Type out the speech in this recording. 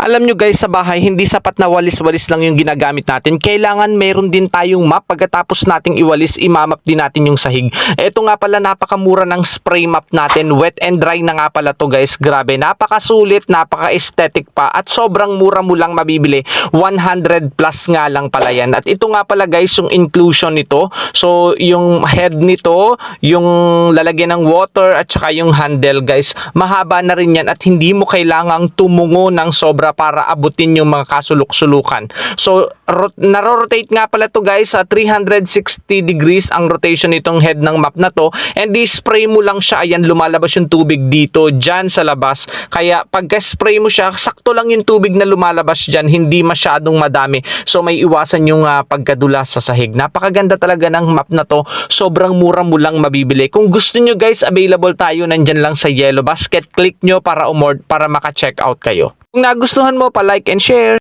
Alam nyo guys, sa bahay, hindi sapat na walis-walis lang yung ginagamit natin. Kailangan meron din tayong map. Pagkatapos nating iwalis, imamap din natin yung sahig. Ito nga pala, napakamura ng spray map natin. Wet and dry na nga pala to guys. Grabe, napakasulit, napaka-aesthetic pa. At sobrang mura mo lang mabibili. 100 plus nga lang pala yan. At ito nga pala guys, yung inclusion nito. So, yung head nito, yung lalagyan ng water, at saka yung handle guys. Mahaba na rin yan at hindi mo kailangang tumungo ng sobra para abutin yung mga kasulok-sulukan. So, naro-rotate nga pala to guys sa 360 degrees ang rotation nitong head ng map na to. And di-spray mo lang siya, ayan, lumalabas yung tubig dito, dyan sa labas. Kaya pagka-spray mo siya, sakto lang yung tubig na lumalabas dyan, hindi masyadong madami. So, may iwasan yung pagkadulas sa sahig. Napakaganda talaga ng map na to. Sobrang mura mo lang mabibili. Kung gusto nyo guys, available tayo, nandyan lang sa Yellow Basket. Click nyo para maka-check out kayo. Kung nagustuhan mo, pa-like and share.